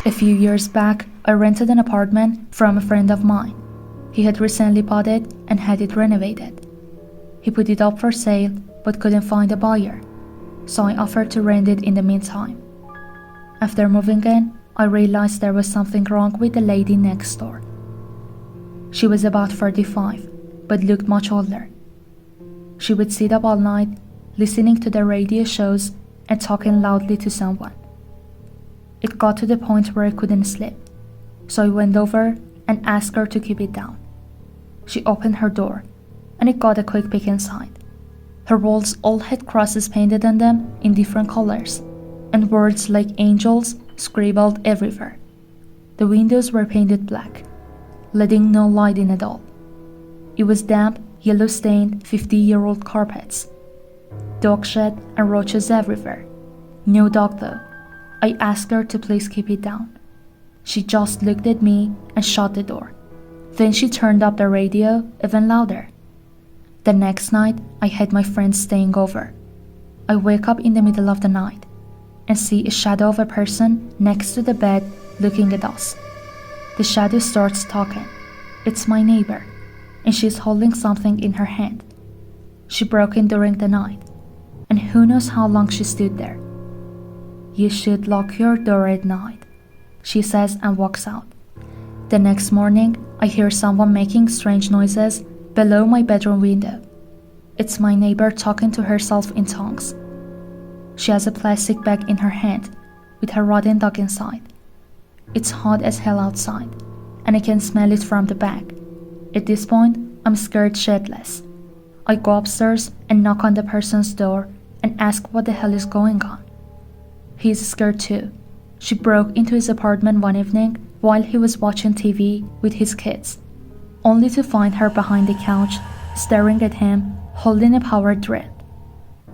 A few years back, I rented an apartment from a friend of mine. He had recently bought it and had it renovated. He put it up for sale but couldn't find a buyer, so I offered to rent it in the meantime. After moving in, I realized there was something wrong with the lady next door. She was about 35, but looked much older. She would sit up all night, listening to the radio shows and talking loudly to someone. It got to the point where I couldn't sleep, so I went over and asked her to keep it down. She opened her door, and I got a quick peek inside. Her walls all had crosses painted on them in different colors, and words like angels scribbled everywhere. The windows were painted black, letting no light in at all. It was damp, yellow-stained 50-year-old carpets. Dog shit and roaches everywhere. No dog though. I asked her to please keep it down. She just looked at me and shut the door. Then she turned up the radio even louder. The next night, I had my friends staying over. I wake up in the middle of the night and see a shadow of a person next to the bed looking at us. The shadow starts talking. It's my neighbor, and she's holding something in her hand. She broke in during the night, and who knows how long she stood there. "You should lock your door at night," she says and walks out. The next morning, I hear someone making strange noises below my bedroom window. It's my neighbor talking to herself in tongues. She has a plastic bag in her hand with her rotten dog inside. It's hot as hell outside, and I can smell it from the bag. At this point, I'm scared shitless. I go upstairs and knock on the person's door and ask what the hell is going on. He's scared too. She broke into his apartment one evening while he was watching TV with his kids, only to find her behind the couch, staring at him, holding a power drill.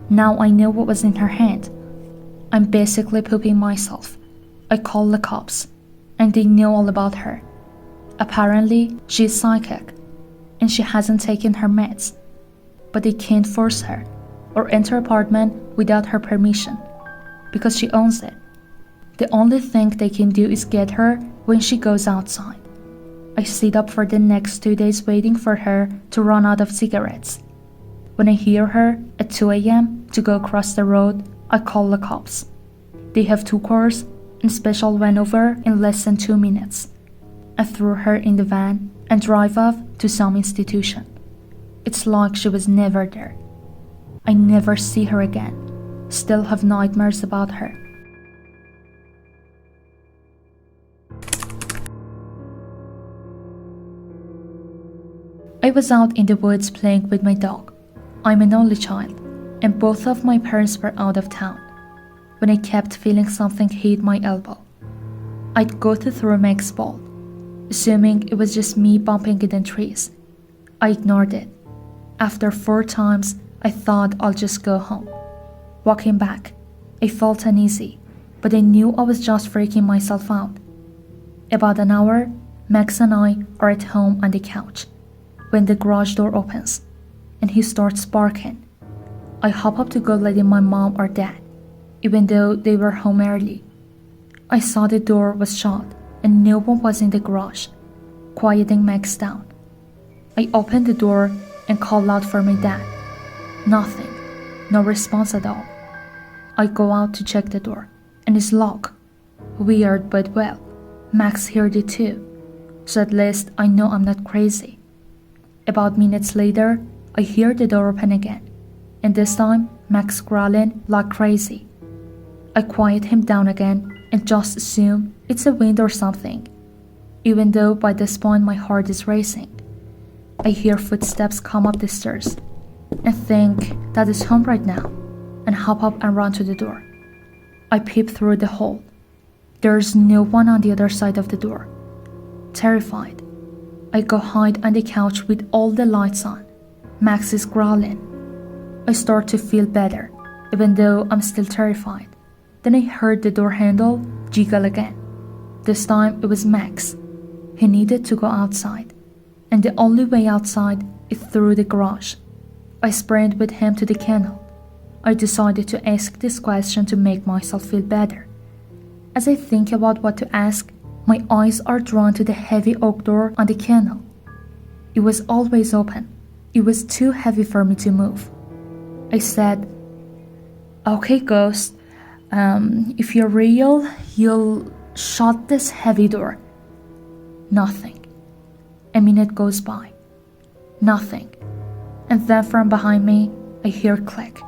Now I know what was in her hand. I'm basically pooping myself. I call the cops, and they know all about her. Apparently, she's psychic, and she hasn't taken her meds, but they can't force her or enter her apartment without her permission, because she owns it. The only thing they can do is get her when she goes outside. I sit up for the next 2 days waiting for her to run out of cigarettes. When I hear her at 2 a.m. to go across the road, I call the cops. They have 2 cars and special van over in less than 2 minutes. I threw her in the van and drive off to some institution. It's like she was never there. I never see her again. Still have nightmares about her. I was out in the woods playing with my dog. I'm an only child, and both of my parents were out of town, when I kept feeling something hit my elbow. I'd go to throw Meg's ball, assuming it was just me bumping it in trees. I ignored it. After 4 times, I thought I'll just go home. Walking back, I felt uneasy, but I knew I was just freaking myself out. About an hour, Max and I are at home on the couch, when the garage door opens, and he starts barking. I hop up to go let in my mom or dad, even though they were home early. I saw the door was shut and no one was in the garage, quieting Max down. I opened the door and called out for my dad. Nothing, no response at all. I go out to check the door, and it's locked. Weird, but well, Max heard it too, so at least I know I'm not crazy. About minutes later, I hear the door open again, and this time Max growling like crazy. I quiet him down again and just assume it's a wind or something, even though by this point my heart is racing. I hear footsteps come up the stairs and think that is home right now, and hop up and run to the door. I peep through the hole. There's no one on the other side of the door. Terrified, I go hide on the couch with all the lights on. Max is growling. I start to feel better, even though I'm still terrified. Then I heard the door handle jiggle again. This time it was Max. He needed to go outside, and the only way outside is through the garage. I sprinted with him to the kennel. I decided to ask this question to make myself feel better. As I think about what to ask, my eyes are drawn to the heavy oak door on the kennel. It was always open. It was too heavy for me to move. I said, "Okay, ghost, if you're real, you'll shut this heavy door." Nothing. A minute goes by. Nothing. And then from behind me, I hear a click.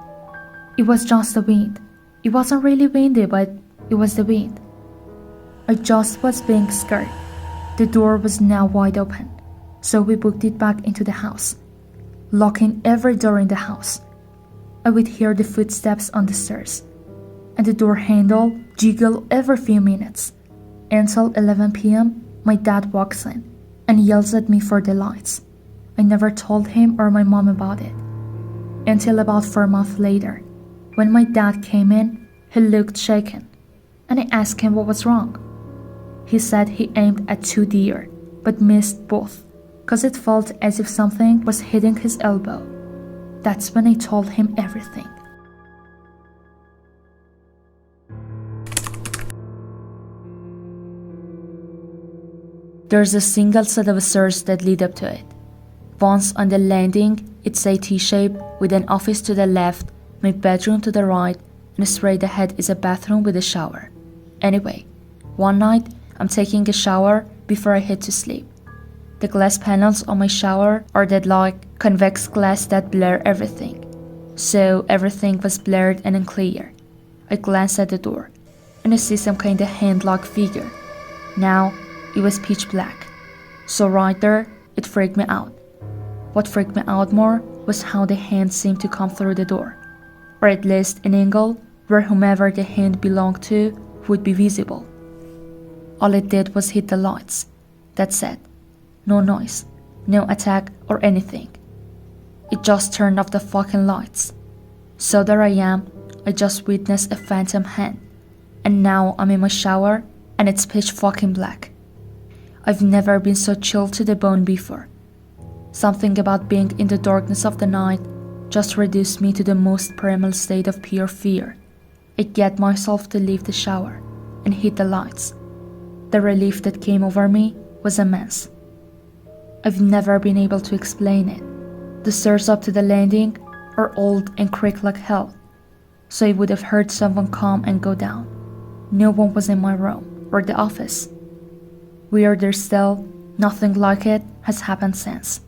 It was just the wind. It wasn't really windy, but it was the wind. I just was being scared. The door was now wide open, so we booked it back into the house, locking every door in the house. I would hear the footsteps on the stairs, and the door handle jiggle every few minutes. Until 11 p.m., my dad walks in and yells at me for the lights. I never told him or my mom about it. Until about 4 months later, when my dad came in, he looked shaken, and I asked him what was wrong. He said he aimed at 2 deer, but missed both, cause it felt as if something was hitting his elbow. That's when I told him everything. There's a single set of stairs that lead up to it. Once on the landing, it's a T-shape with an office to the left, my bedroom to the right, and straight ahead is a bathroom with a shower. Anyway, one night, I'm taking a shower before I head to sleep. The glass panels on my shower are that like convex glass that blur everything. So everything was blurred and unclear. I glanced at the door, and I see some kind of hand-like figure. Now, it was pitch black. So right there, it freaked me out. What freaked me out more was how the hand seemed to come through the door, or at least an angle where whomever the hand belonged to would be visible. All it did was hit the lights. That's it. No noise, no attack or anything. It just turned off the fucking lights. So there I am, I just witnessed a phantom hand. And now I'm in my shower and it's pitch fucking black. I've never been so chilled to the bone before. Something about being in the darkness of the night just reduced me to the most primal state of pure fear. I get myself to leave the shower and hit the lights. The relief that came over me was immense. I've never been able to explain it. The stairs up to the landing are old and creak like hell, so I would have heard someone come and go down. No one was in my room or the office. Weirder still, nothing like it has happened since.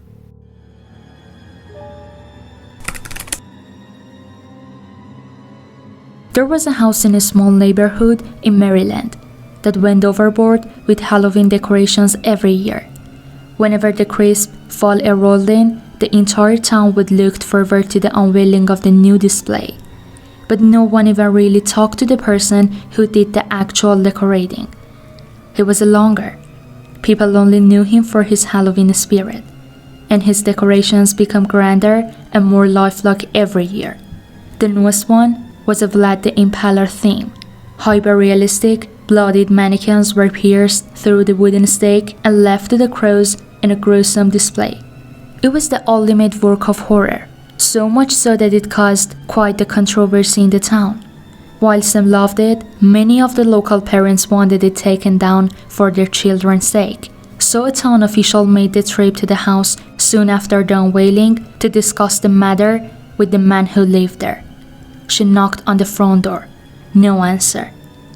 There was a house in a small neighborhood in Maryland that went overboard with Halloween decorations every year. Whenever the crisp fall air rolled in, the entire town would look forward to the unveiling of the new display. But no one ever really talked to the person who did the actual decorating. He was a longer. People only knew him for his Halloween spirit, and his decorations become grander and more lifelike every year. The newest one was a Vlad the Impaler theme. Hyper-realistic, bloodied mannequins were pierced through the wooden stake and left to the crows in a gruesome display. It was the ultimate work of horror, so much so that it caused quite the controversy in the town. While some loved it, many of the local parents wanted it taken down for their children's sake. So a town official made the trip to the house soon after the unveiling to discuss the matter with the man who lived there. She knocked on the front door. No answer.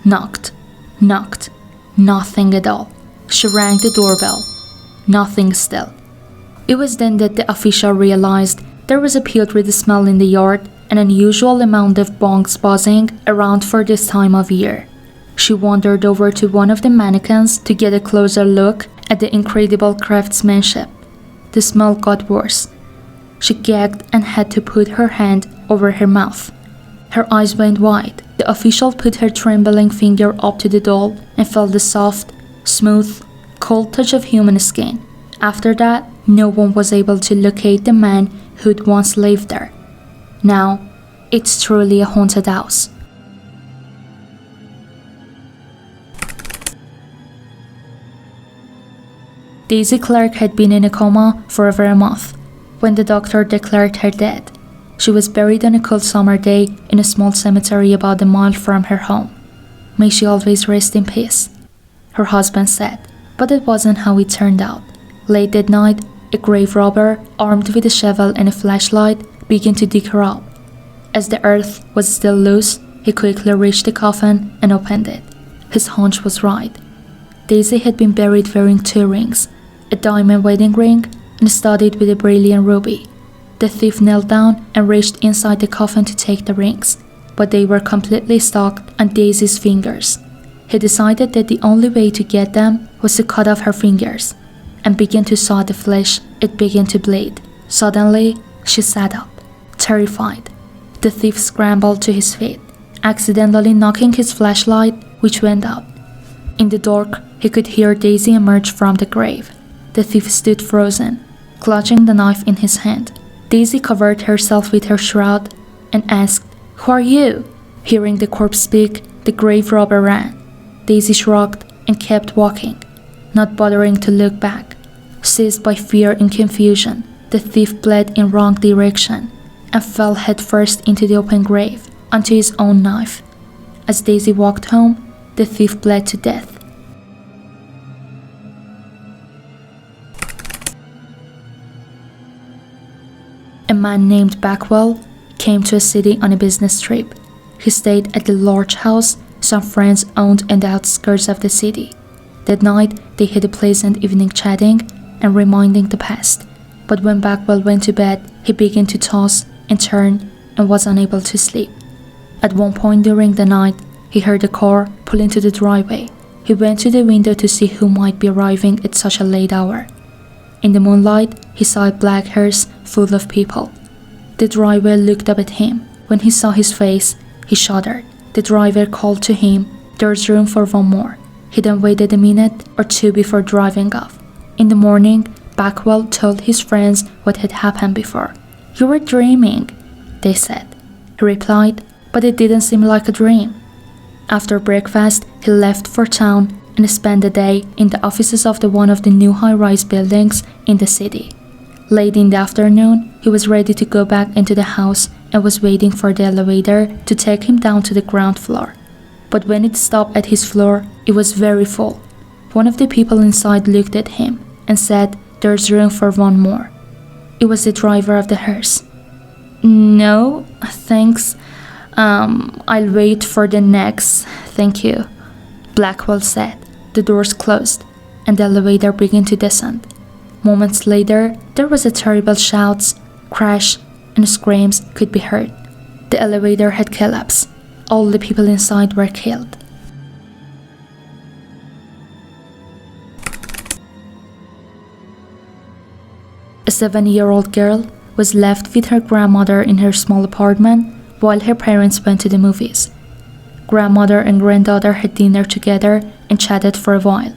Knocked. Nothing at all. She rang the doorbell. Nothing still. It was then that the official realized there was a putrid smell in the yard, an unusual amount of bongs buzzing around for this time of year. She wandered over to one of the mannequins to get a closer look at the incredible craftsmanship. The smell got worse. She gagged and had to put her hand over her mouth. Her eyes went wide. The official put her trembling finger up to the doll and felt the soft, smooth, cold touch of human skin. After that, no one was able to locate the man who'd once lived there. Now, it's truly a haunted house. Daisy Clark had been in a coma for over a month when the doctor declared her dead. She was buried on a cold summer day in a small cemetery about a mile from her home. May she always rest in peace," her husband said. But it wasn't how it turned out. Late that night, a grave robber, armed with a shovel and a flashlight, began to dig her up. As the earth was still loose, he quickly reached the coffin and opened it. His hunch was right. Daisy had been buried wearing 2 rings, a diamond wedding ring and studded with a brilliant ruby. The thief knelt down and reached inside the coffin to take the rings, but they were completely stuck on Daisy's fingers. He decided that the only way to get them was to cut off her fingers, and began to saw the flesh. It began to bleed. Suddenly, she sat up, terrified. The thief scrambled to his feet, accidentally knocking his flashlight, which went out. In the dark, he could hear Daisy emerge from the grave. The thief stood frozen, clutching the knife in his hand. Daisy covered herself with her shroud and asked, "Who are you?" Hearing the corpse speak, the grave robber ran. Daisy shrugged and kept walking, not bothering to look back. Seized by fear and confusion, the thief bled in wrong direction and fell headfirst into the open grave onto his own knife. As Daisy walked home, the thief bled to death. A man named Backwell came to a city on a business trip. He stayed at the large house some friends owned in the outskirts of the city. That night, they had a pleasant evening chatting and reminding the past. But when Backwell went to bed, he began to toss and turn and was unable to sleep. At one point during the night, he heard a car pull into the driveway. He went to the window to see who might be arriving at such a late hour. In the moonlight, he saw a black hearse full of people. The driver looked up at him. When he saw his face, he shuddered. The driver called to him, "There's room for 1 more." He then waited a minute or 2 before driving off. In the morning, Backwell told his friends what had happened before. "You were dreaming," they said. He replied, "But it didn't seem like a dream." After breakfast, he left for town and spent the day in the offices of one of the new high-rise buildings in the city. Late in the afternoon, he was ready to go back into the house and was waiting for the elevator to take him down to the ground floor. But when it stopped at his floor, it was very full. One of the people inside looked at him and said, "There's room for 1 more." It was the driver of the hearse. "No, thanks. I'll wait for the next, thank you," Blackwell said. The doors closed, and the elevator began to descend. Moments later, there was a terrible shouts, crash, and screams could be heard. The elevator had collapsed. All the people inside were killed. A 7-year-old girl was left with her grandmother in her small apartment while her parents went to the movies. Grandmother and granddaughter had dinner together and chatted for a while.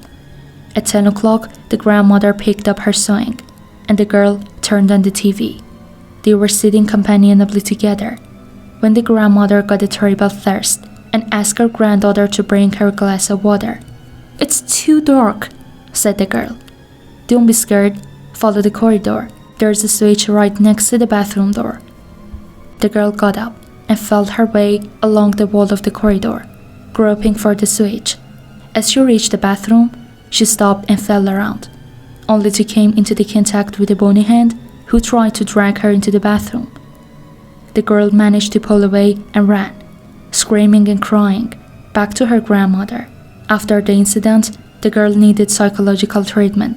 At 10 o'clock, the grandmother picked up her sewing, and the girl turned on the TV. They were sitting companionably together when the grandmother got a terrible thirst and asked her granddaughter to bring her a glass of water. "It's too dark," said the girl. "Don't be scared. Follow the corridor. There's a switch right next to the bathroom door." The girl got up and felt her way along the wall of the corridor, groping for the switch. As she reached the bathroom, she stopped and fell around, only to come into the contact with a bony hand who tried to drag her into the bathroom. The girl managed to pull away and ran, screaming and crying, back to her grandmother. After the incident, the girl needed psychological treatment.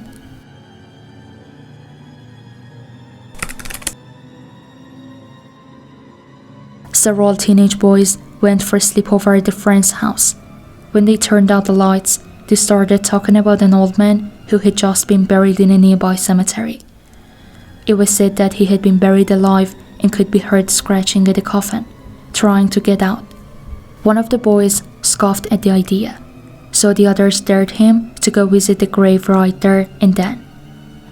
Several teenage boys went for a sleepover at a friend's house. When they turned out the lights, they started talking about an old man who had just been buried in a nearby cemetery. It was said that he had been buried alive and could be heard scratching at the coffin, trying to get out. One of the boys scoffed at the idea, so the others dared him to go visit the grave right there and then.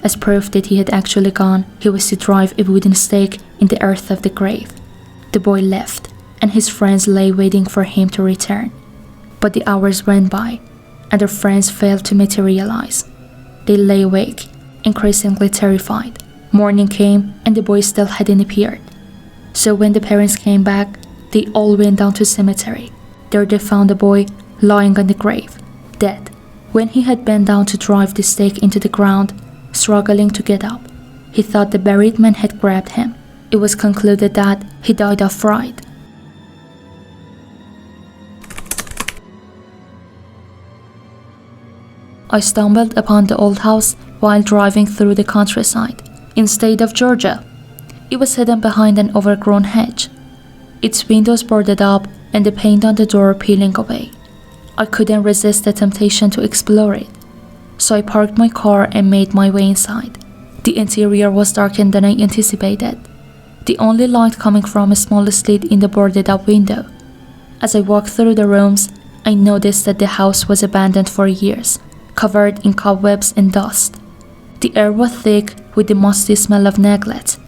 As proof that he had actually gone, he was to drive a wooden stake in the earth of the grave. The boy left, and his friends lay waiting for him to return. But the hours went by, and their friends failed to materialize. They lay awake, increasingly terrified. Morning came, and the boy still hadn't appeared. So when the parents came back, they all went down to the cemetery. There they found the boy lying on the grave, dead. When he had bent down to drive the stake into the ground, struggling to get up, he thought the buried man had grabbed him. It was concluded that he died of fright. I stumbled upon the old house while driving through the countryside in state of Georgia. It was hidden behind an overgrown hedge, its windows boarded up and the paint on the door peeling away. I couldn't resist the temptation to explore it, so I parked my car and made my way inside. The interior was darker than I anticipated, the only light coming from a small slit in the boarded-up window. As I walked through the rooms, I noticed that the house was abandoned for years, covered in cobwebs and dust. The air was thick with the musty smell of neglect.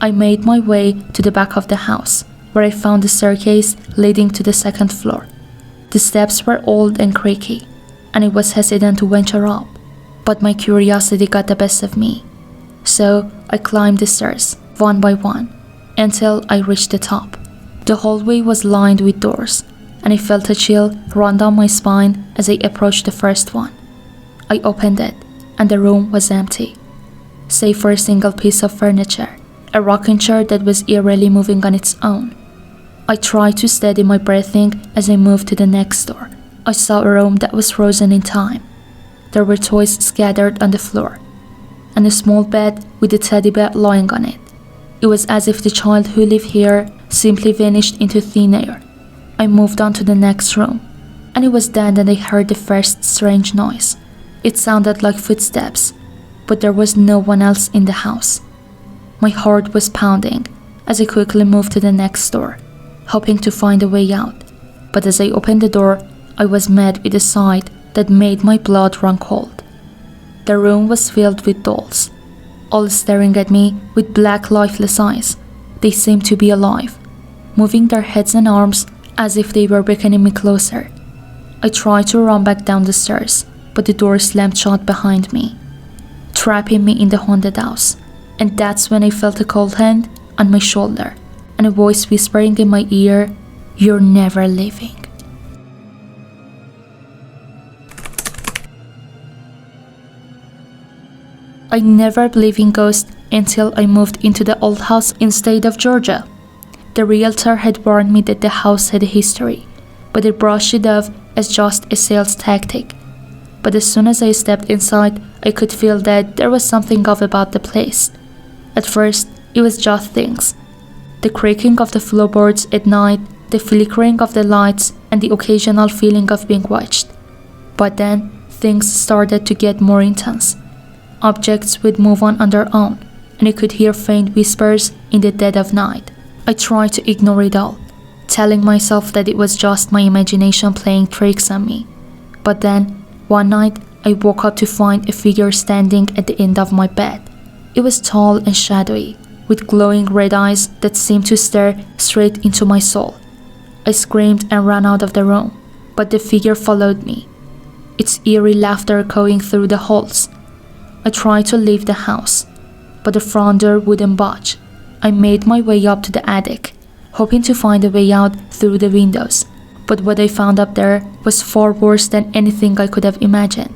I made my way to the back of the house, where I found a staircase leading to the second floor. The steps were old and creaky, and I was hesitant to venture up, but my curiosity got the best of me. So I climbed the stairs, one by one, until I reached the top. The hallway was lined with doors, and I felt a chill run down my spine as I approached the first one. I opened it, and the room was empty, save for a single piece of furniture, a rocking chair that was eerily moving on its own. I tried to steady my breathing as I moved to the next door. I saw a room that was frozen in time. There were toys scattered on the floor, and a small bed with a teddy bear lying on it. It was as if the child who lived here simply vanished into thin air. I moved on to the next room, and it was then that I heard the first strange noise. It sounded like footsteps, but there was no one else in the house. My heart was pounding as I quickly moved to the next door, hoping to find a way out. But as I opened the door, I was met with a sight that made my blood run cold. The room was filled with dolls, all staring at me with black, lifeless eyes. They seemed to be alive, moving their heads and arms as if they were beckoning me closer. I tried to run back down the stairs, but the door slammed shut behind me, trapping me in the haunted house. And that's when I felt a cold hand on my shoulder and a voice whispering in my ear, "You're never leaving." I never believed in ghosts until I moved into the old house in state of Georgia. The realtor had warned me that the house had a history, but I brushed it off as just a sales tactic. But as soon as I stepped inside, I could feel that there was something off about the place. At first, it was just things. The creaking of the floorboards at night, the flickering of the lights, and the occasional feeling of being watched. But then, things started to get more intense. Objects would move on their own, and I could hear faint whispers in the dead of night. I tried to ignore it all, telling myself that it was just my imagination playing tricks on me. But then, one night, I woke up to find a figure standing at the end of my bed. It was tall and shadowy, with glowing red eyes that seemed to stare straight into my soul. I screamed and ran out of the room, but the figure followed me, its eerie laughter echoing through the halls. I tried to leave the house, but the front door wouldn't budge. I made my way up to the attic, hoping to find a way out through the windows, but what I found up there was far worse than anything I could have imagined.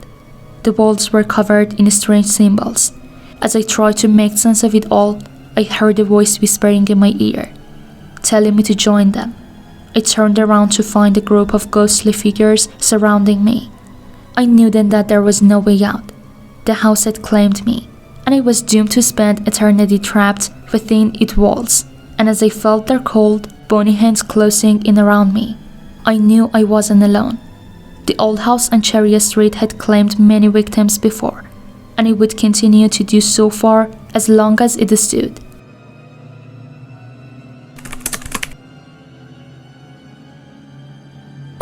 The walls were covered in strange symbols. As I tried to make sense of it all, I heard a voice whispering in my ear, telling me to join them. I turned around to find a group of ghostly figures surrounding me. I knew then that there was no way out. The house had claimed me, and I was doomed to spend eternity trapped within its walls. And as I felt their cold, bony hands closing in around me, I knew I wasn't alone. The old house on Chariot Street had claimed many victims before, and it would continue to do so for as long as it stood.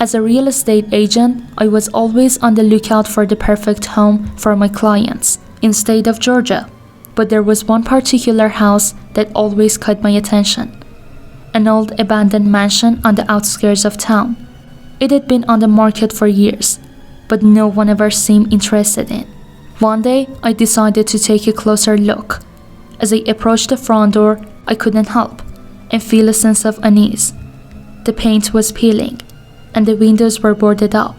As a real estate agent, I was always on the lookout for the perfect home for my clients in state of Georgia, but there was one particular house that always caught my attention. An old abandoned mansion on the outskirts of town. It had been on the market for years, but no one ever seemed interested in. One day, I decided to take a closer look. As I approached the front door, I couldn't help and feel a sense of unease. The paint was peeling, and the windows were boarded up,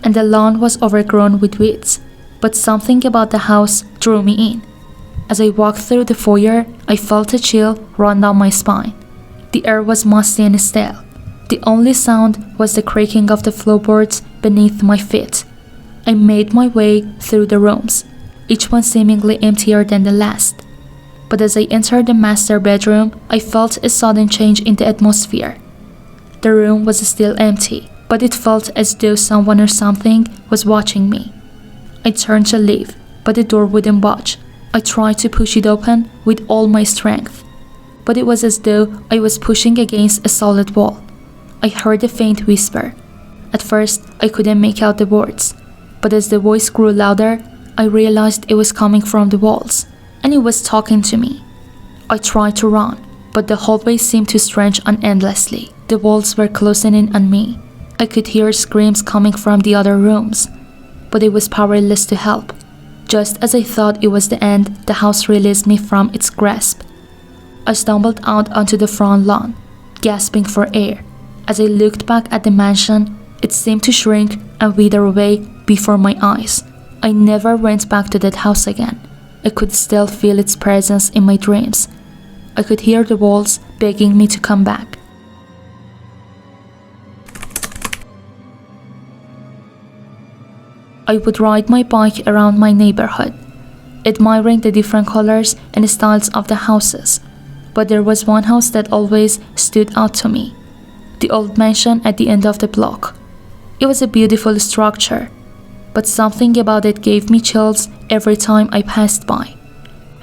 and the lawn was overgrown with weeds, but something about the house drew me in. As I walked through the foyer, I felt a chill run down my spine. The air was musty and stale. The only sound was the creaking of the floorboards beneath my feet. I made my way through the rooms, each one seemingly emptier than the last. But as I entered the master bedroom, I felt a sudden change in the atmosphere. The room was still empty, but it felt as though someone or something was watching me. I turned to leave, but the door wouldn't budge. I tried to push it open with all my strength, but it was as though I was pushing against a solid wall. I heard a faint whisper. At first, I couldn't make out the words, but as the voice grew louder, I realized it was coming from the walls, and it was talking to me. I tried to run, but the hallway seemed to stretch on endlessly. The walls were closing in on me. I could hear screams coming from the other rooms, but it was powerless to help. Just as I thought it was the end, the house released me from its grasp. I stumbled out onto the front lawn, gasping for air. As I looked back at the mansion, it seemed to shrink and wither away before my eyes. I never went back to that house again. I could still feel its presence in my dreams. I could hear the walls begging me to come back. I would ride my bike around my neighborhood, admiring the different colors and styles of the houses. But there was one house that always stood out to me, the old mansion at the end of the block. It was a beautiful structure, but something about it gave me chills every time I passed by.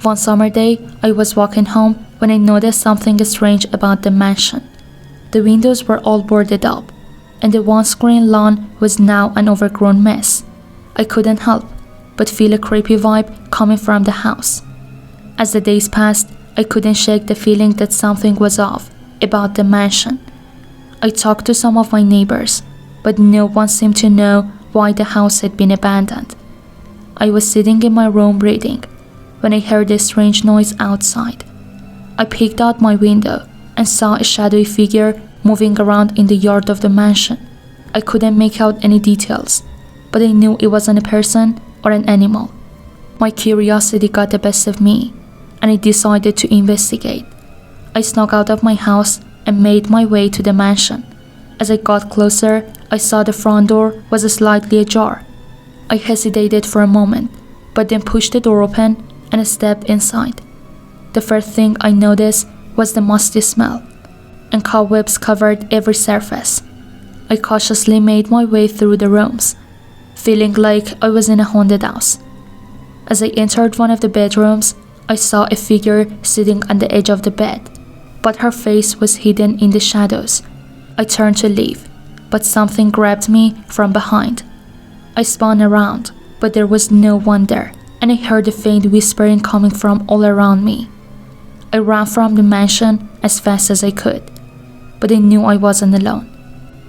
One summer day, I was walking home when I noticed something strange about the mansion. The windows were all boarded up, and the once green lawn was now an overgrown mess. I couldn't help but feel a creepy vibe coming from the house. As the days passed, I couldn't shake the feeling that something was off about the mansion. I talked to some of my neighbors, but no one seemed to know why the house had been abandoned. I was sitting in my room reading when I heard a strange noise outside. I peeked out my window and saw a shadowy figure moving around in the yard of the mansion. I couldn't make out any details, but I knew it wasn't a person or an animal. My curiosity got the best of me, and I decided to investigate. I snuck out of my house and made my way to the mansion. As I got closer, I saw the front door was slightly ajar. I hesitated for a moment, but then pushed the door open and stepped inside. The first thing I noticed was the musty smell, and cobwebs covered every surface. I cautiously made my way through the rooms, feeling like I was in a haunted house. As I entered one of the bedrooms, I saw a figure sitting on the edge of the bed, but her face was hidden in the shadows. I turned to leave, but something grabbed me from behind. I spun around, but there was no one there, and I heard a faint whispering coming from all around me. I ran from the mansion as fast as I could, but I knew I wasn't alone.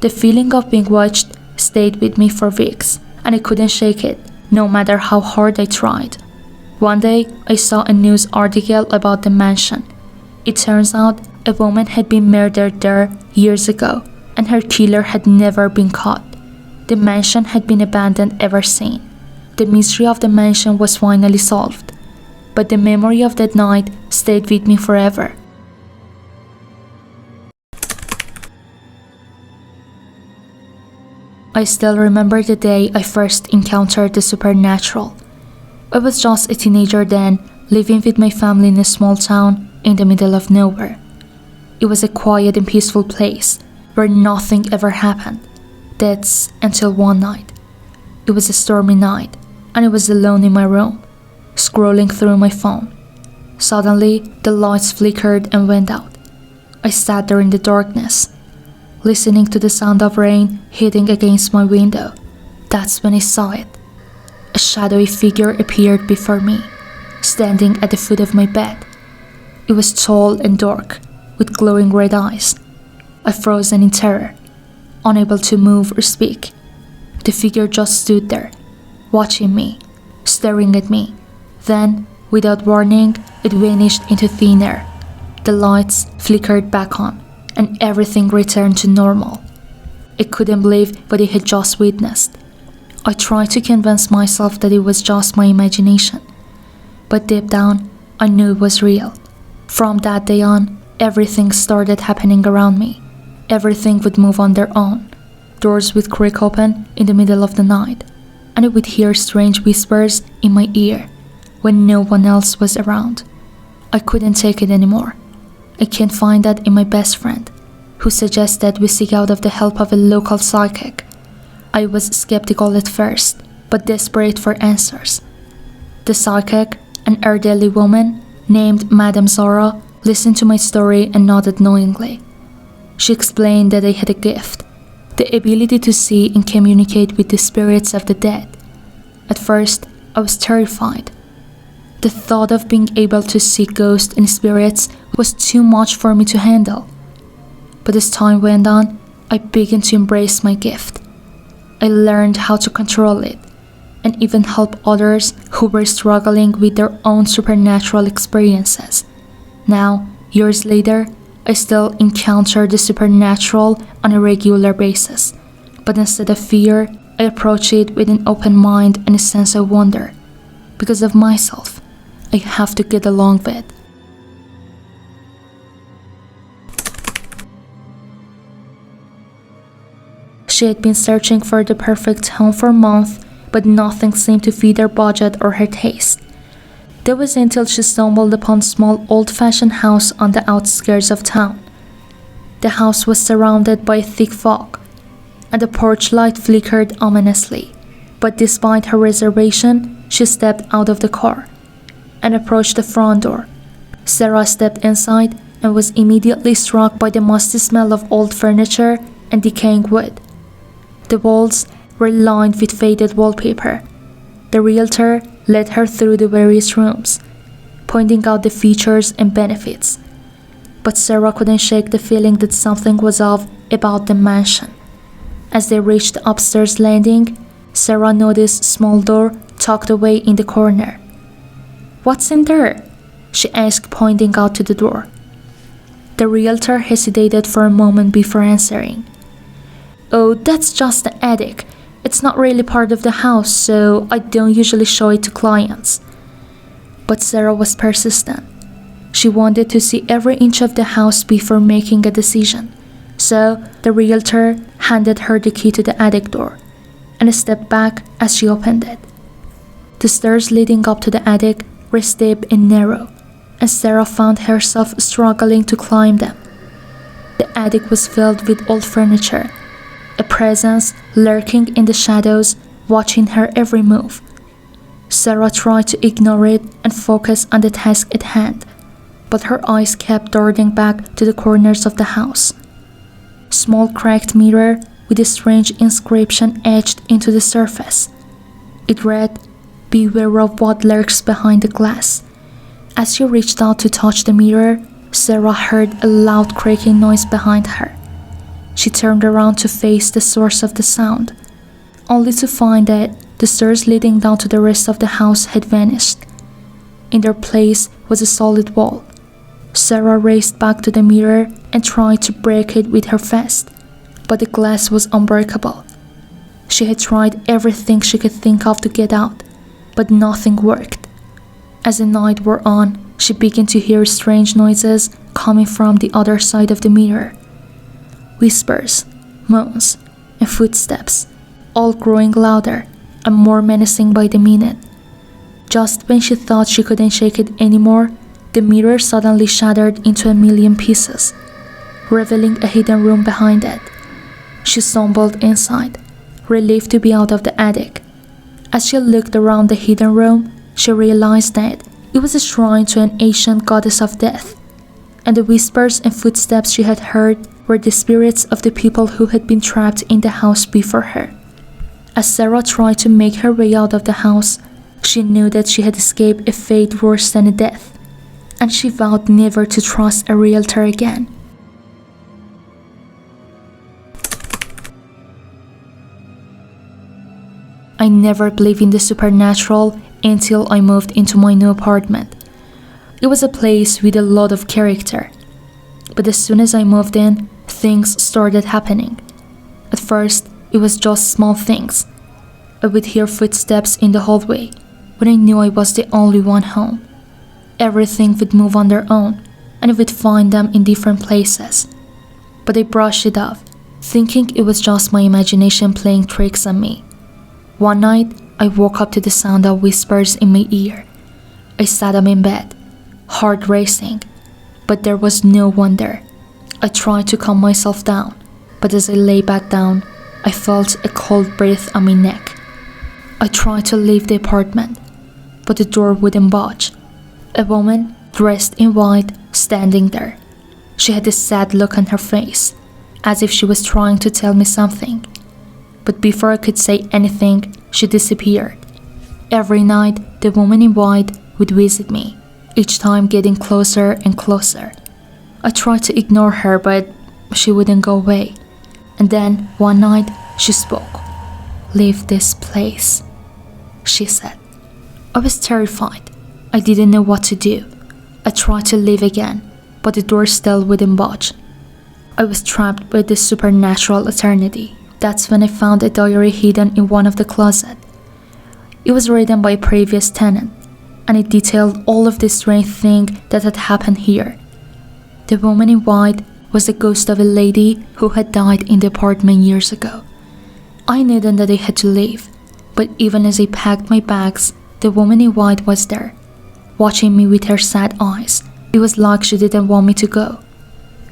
The feeling of being watched stayed with me for weeks, and I couldn't shake it, no matter how hard I tried. One day, I saw a news article about the mansion. It turns out a woman had been murdered there years ago, and her killer had never been caught. The mansion had been abandoned ever since. The mystery of the mansion was finally solved, but the memory of that night stayed with me forever. I still remember the day I first encountered the supernatural. I was just a teenager then, living with my family in a small town in the middle of nowhere. It was a quiet and peaceful place where nothing ever happened. That's until one night. It was a stormy night, and I was alone in my room, scrolling through my phone. Suddenly, the lights flickered and went out. I sat there in the darkness, listening to the sound of rain hitting against my window. That's when I saw it. A shadowy figure appeared before me, standing at the foot of my bed. It was tall and dark, with glowing red eyes. I froze in terror, unable to move or speak. The figure just stood there, watching me, staring at me. Then, without warning, it vanished into thin air. The lights flickered back on, and everything returned to normal. I couldn't believe what I had just witnessed. I tried to convince myself that it was just my imagination, but deep down, I knew it was real. From that day on, everything started happening around me. Everything would move on their own. Doors would creak open in the middle of the night, and I would hear strange whispers in my ear when no one else was around. I couldn't take it anymore. I can't find that in my best friend, who suggested we seek out of the help of a local psychic. I was skeptical at first, but desperate for answers. The psychic, an elderly woman named Madame Zara, listened to my story and nodded knowingly. She explained that I had a gift, the ability to see and communicate with the spirits of the dead. At first, I was terrified. The thought of being able to see ghosts and spirits was too much for me to handle. But as time went on, I began to embrace my gift. I learned how to control it and even help others who were struggling with their own supernatural experiences. Now, years later, I still encounter the supernatural on a regular basis, but instead of fear, I approach it with an open mind and a sense of wonder. Because of myself, I have to get along with. She had been searching for the perfect home for months, but nothing seemed to fit her budget or her taste. That was until she stumbled upon a small old-fashioned house on the outskirts of town. The house was surrounded by a thick fog, and the porch light flickered ominously. But despite her reservation, she stepped out of the car and approached the front door. Sarah stepped inside and was immediately struck by the musty smell of old furniture and decaying wood. The walls were lined with faded wallpaper. The realtor led her through the various rooms, pointing out the features and benefits. But Sarah couldn't shake the feeling that something was off about the mansion. As they reached the upstairs landing, Sarah noticed a small door tucked away in the corner. "What's in there?" she asked, pointing out to the door. The realtor hesitated for a moment before answering. "Oh, that's just the attic. It's not really part of the house, so I don't usually show it to clients." But Sarah was persistent. She wanted to see every inch of the house before making a decision, so the realtor handed her the key to the attic door and stepped back as she opened it. The stairs leading up to the attic were steep and narrow, and Sarah found herself struggling to climb them. The attic was filled with old furniture, a presence lurking in the shadows, watching her every move. Sarah tried to ignore it and focus on the task at hand, but her eyes kept darting back to the corners of the house. Small cracked mirror with a strange inscription etched into the surface. It read, "Beware of what lurks behind the glass." As she reached out to touch the mirror, Sarah heard a loud cracking noise behind her. She turned around to face the source of the sound, only to find that the stairs leading down to the rest of the house had vanished. In their place was a solid wall. Sarah raced back to the mirror and tried to break it with her fist, but the glass was unbreakable. She had tried everything she could think of to get out, but nothing worked. As the night wore on, she began to hear strange noises coming from the other side of the mirror. Whispers, moans, and footsteps, all growing louder and more menacing by the minute. Just when she thought she couldn't shake it anymore, the mirror suddenly shattered into a million pieces, revealing a hidden room behind it. She stumbled inside, relieved to be out of the attic. As she looked around the hidden room, she realized that it was a shrine to an ancient goddess of death, and the whispers and footsteps she had heard were the spirits of the people who had been trapped in the house before her. As Sarah tried to make her way out of the house, she knew that she had escaped a fate worse than a death, and she vowed never to trust a realtor again. I never believed in the supernatural until I moved into my new apartment. It was a place with a lot of character. But as soon as I moved in, things started happening. At first, it was just small things. I would hear footsteps in the hallway when I knew I was the only one home. Everything would move on their own, and I would find them in different places. But I brushed it off, thinking it was just my imagination playing tricks on me. One night, I woke up to the sound of whispers in my ear. I sat up in bed, heart racing, but there was no one there. I tried to calm myself down, but as I lay back down, I felt a cold breath on my neck. I tried to leave the apartment, but the door wouldn't budge. A woman, dressed in white, standing there. She had a sad look on her face, as if she was trying to tell me something. But before I could say anything, she disappeared. Every night, the woman in white would visit me, each time getting closer and closer. I tried to ignore her, but she wouldn't go away. And then, one night, she spoke. "Leave this place," she said. I was terrified. I didn't know what to do. I tried to leave again, but the door still wouldn't budge. I was trapped by this supernatural eternity. That's when I found a diary hidden in one of the closets. It was written by a previous tenant, and it detailed all of the strange things that had happened here. The woman in white was the ghost of a lady who had died in the apartment years ago. I knew then that I had to leave, but even as I packed my bags, the woman in white was there, watching me with her sad eyes. It was like she didn't want me to go.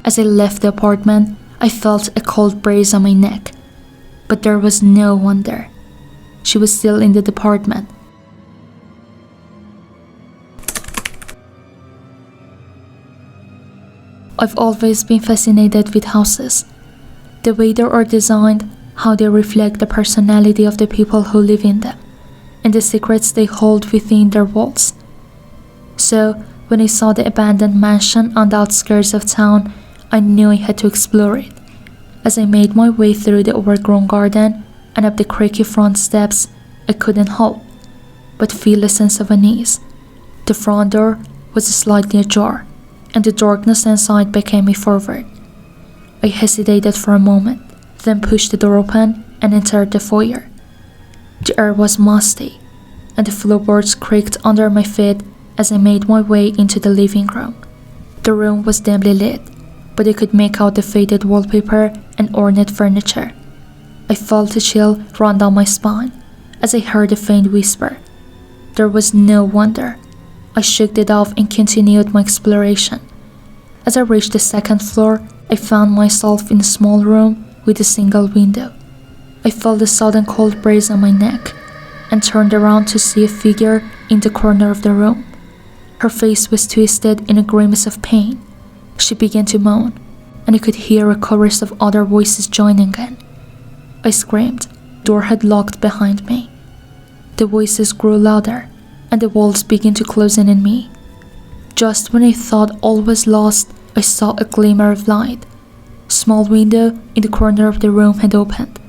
As I left the apartment, I felt a cold breeze on my neck, but there was no one there. She was still in the apartment. I've always been fascinated with houses. The way they are designed, how they reflect the personality of the people who live in them, and the secrets they hold within their walls. So, when I saw the abandoned mansion on the outskirts of town, I knew I had to explore it. As I made my way through the overgrown garden and up the creaky front steps, I couldn't help but feel a sense of unease. The front door was slightly ajar, and the darkness inside became me forward. I hesitated for a moment, then pushed the door open and entered the foyer. The air was musty, and the floorboards creaked under my feet as I made my way into the living room. The room was dimly lit, but I could make out the faded wallpaper and ornate furniture. I felt a chill run down my spine as I heard a faint whisper. There was no one there. I shook it off and continued my exploration. As I reached the second floor, I found myself in a small room with a single window. I felt a sudden cold breeze on my neck and turned around to see a figure in the corner of the room. Her face was twisted in a grimace of pain. She began to moan, and I could hear a chorus of other voices joining in. I screamed. The door had locked behind me. The voices grew louder, and the walls began to close in on me. Just when I thought all was lost, I saw a glimmer of light. A small window in the corner of the room had opened.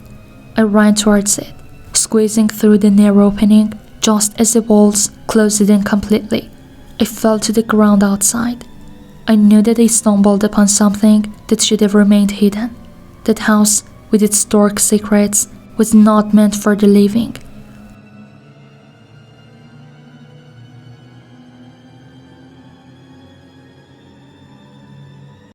I ran towards it, squeezing through the narrow opening just as the walls closed in completely. I fell to the ground outside. I knew that I stumbled upon something that should have remained hidden. That house, with its dark secrets, was not meant for the living.